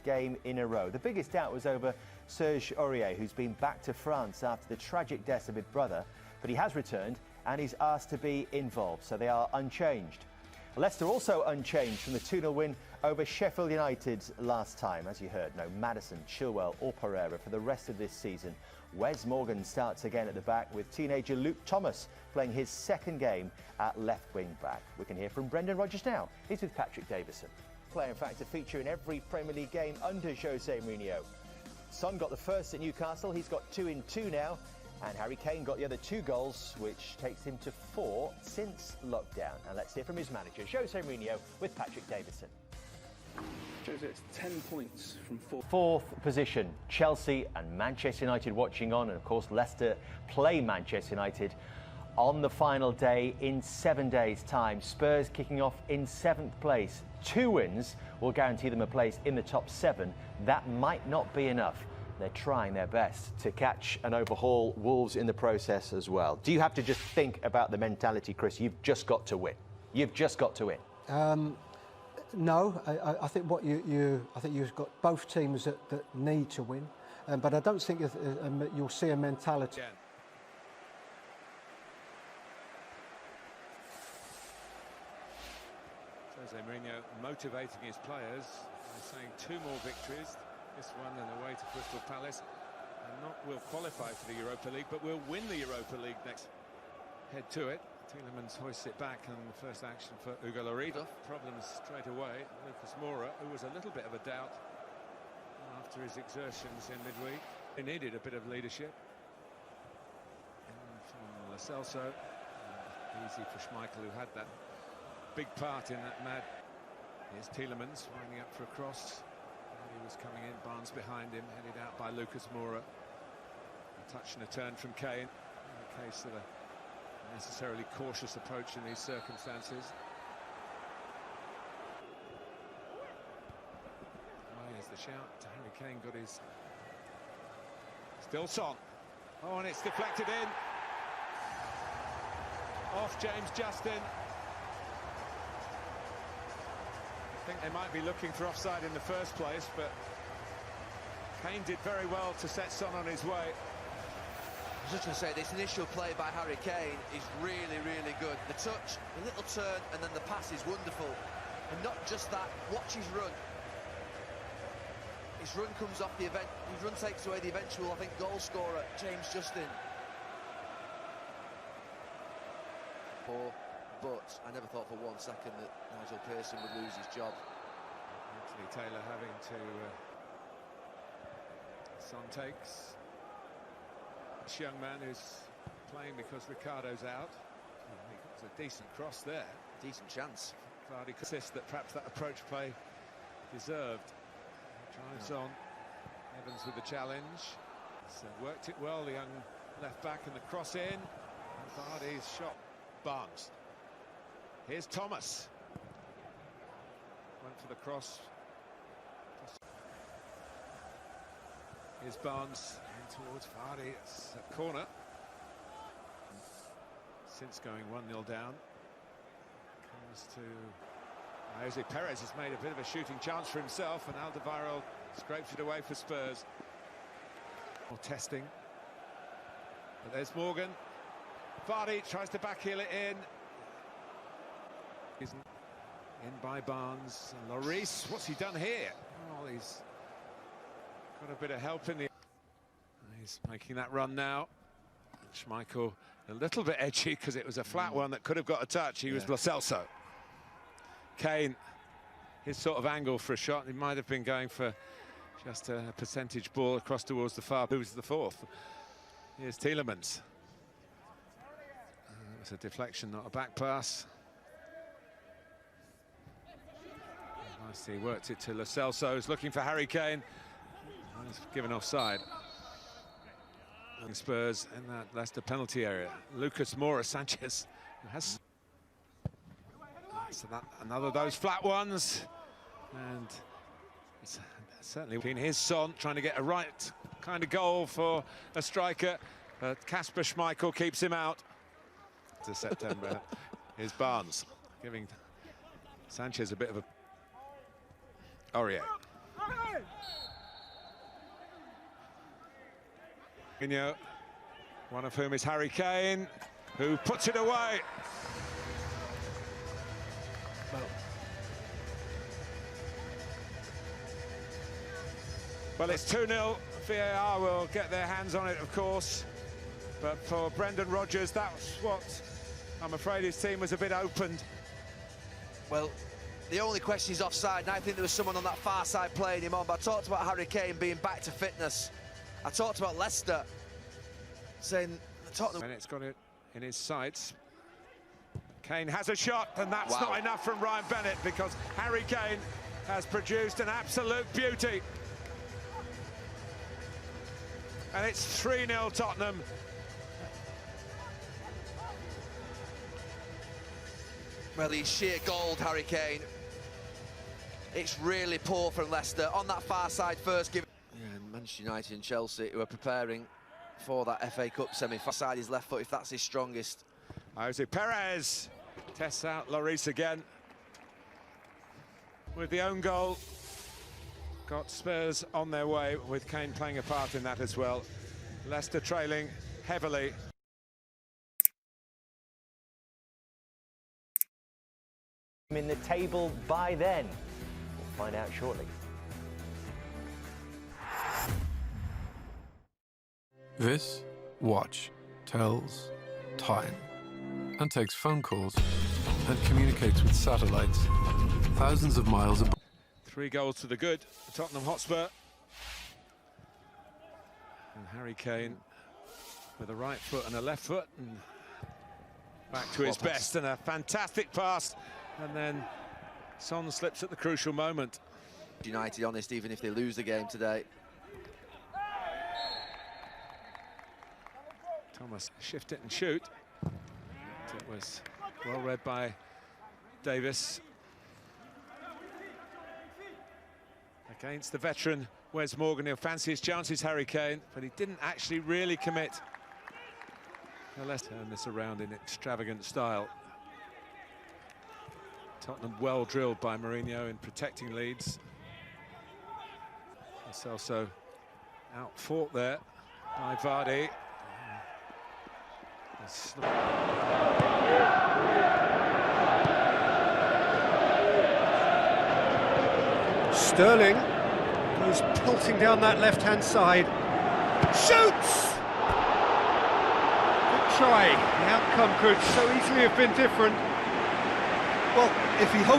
game in a row. The biggest doubt was over Serge Aurier, who's been back to France after the tragic death of his brother, but he has returned and he's asked to be involved, so they are unchanged. Leicester also unchanged from the 2-0 win over Sheffield United last time. As you heard, no Maddison, Chilwell or Pereira for the rest of this season. Wes Morgan starts again at the back with teenager Luke Thomas playing his second game at left wing back. We can hear from Brendan Rodgers now. He's with Patrick Davison. Player, in fact, to feature in every Premier League game under Jose Mourinho. Son got the first at Newcastle, he's got 2 in 2 now. And Harry Kane got the other 2 goals, which takes him to 4 since lockdown. And let's hear from his manager, Jose Mourinho, with Patrick Davison. Jose, it's 10 points from 4. Fourth position, Chelsea and Manchester United watching on. And of course, Leicester play Manchester United on the final day in 7 days' time. Spurs kicking off in 7th place. 2 wins will guarantee them a place in the top 7. That might not be enough. They're trying their best to catch and overhaul Wolves in the process as well. Do you have to just think about the mentality, Chris? You've just got to win. You've just got to win. No, I think I think you've got both teams that need to win, but I don't think you'll see a mentality. Again. Jose Mourinho motivating his players by saying 2 more victories. This one and away to Crystal Palace, and not will qualify for the Europa League, but will win the Europa League next. Head to it. Tielemans hoists it back, and the first action for Hugo Lloris. Problems straight away. Lucas Moura, who was a little bit of a doubt after his exertions in midweek. He needed a bit of leadership. And from Lascelles, easy for Schmeichel, who had that big part in that mad. Here's Tielemans winding up for a cross. He was coming in, Barnes behind him, headed out by Lucas Moura. A touch and a turn from Kane, in the case of a necessarily cautious approach in these circumstances. Oh, here's the shout. Harry Kane got his... Still Son. Oh, and it's deflected in. Off James Justin. I think they might be looking for offside in the first place, but Kane did very well to set Son on his way. I was just going to say, this initial play by Harry Kane is really, really good. The touch, the little turn, and then the pass is wonderful. And not just that, watch his run. His run comes off the event. His run takes away the eventual, I think, goal scorer, James Justin. But I never thought for 1 second that Nigel Pearson would lose his job. Anthony Taylor having to... Son takes. This young man who's playing because Ricardo's out. It's a decent cross there. Decent chance. Vardy could assist that perhaps that approach play deserved. Drives on. Evans with the challenge. So worked it well, the young left back, and the cross in. And Vardy's shot. Barnes. Here's Thomas. Went for the cross. Here's Barnes in towards Vardy. It's a corner. Since going 1-0 down. Comes to Jose Perez, has made a bit of a shooting chance for himself, and Alderweireld scrapes it away for Spurs. More testing. But there's Morgan. Vardy tries to backheel it in. He's in by Barnes. And Lloris, what's he done here? Oh, he's got a bit of help in the... He's making that run now. Schmeichel a little bit edgy because it was a flat one that could have got a touch. He was Lascelles. Kane, his sort of angle for a shot, he might have been going for just a percentage ball across towards the far. Who's the fourth? Here's Tielemans. It's a deflection, not a back pass. Nicely worked it to Lascelles, who's looking for Harry Kane. He's given offside. And Spurs in that Leicester penalty area. Lucas Moura Sanchez has... So that another of those flat ones. And it's certainly been his Son trying to get a right kind of goal for a striker. But Kasper Schmeichel keeps him out. To September. Here's Barnes giving Sanchez a bit of a... Aurier. One of whom is Harry Kane, who puts it away. Well, it's 2-0. VAR will get their hands on it, of course. But for Brendan Rodgers, that's what I'm afraid his team was a bit opened. Well, the only question is offside, and I think there was someone on that far side playing him on. But I talked about Harry Kane being back to fitness. I talked about Leicester saying the Tottenham. And it's got it in his sights. Kane has a shot, and that's not enough from Ryan Bennett, because Harry Kane has produced an absolute beauty. And it's 3-0 Tottenham. Well, he's sheer gold, Harry Kane. It's really poor from Leicester on that far side first. Yeah, Manchester United and Chelsea, who are preparing for that FA Cup semi-final. Side his left foot, if that's his strongest. Jose Perez tests out Lloris again with the own goal. Got Spurs on their way, with Kane playing a part in that as well. Leicester trailing heavily. In the table by then. We'll find out shortly. This watch tells time and takes phone calls and communicates with satellites thousands of miles above. 3 goals to the good, Tottenham Hotspur. And Harry Kane with a right foot and a left foot, and back to his best, and a fantastic pass. And then Son slips at the crucial moment. United honest, even if they lose the game today. Thomas, shift it and shoot. It was well read by Davis. Against the veteran Wes Morgan, he'll fancy his chances, Harry Kane, but he didn't actually really commit. Now let's turn this around in extravagant style. Tottenham well drilled by Mourinho in protecting leads. It's also out-fought there by Vardy. Sterling goes pelting down that left-hand side. Shoots! Good try. The outcome could so easily have been different. Well, if he hopes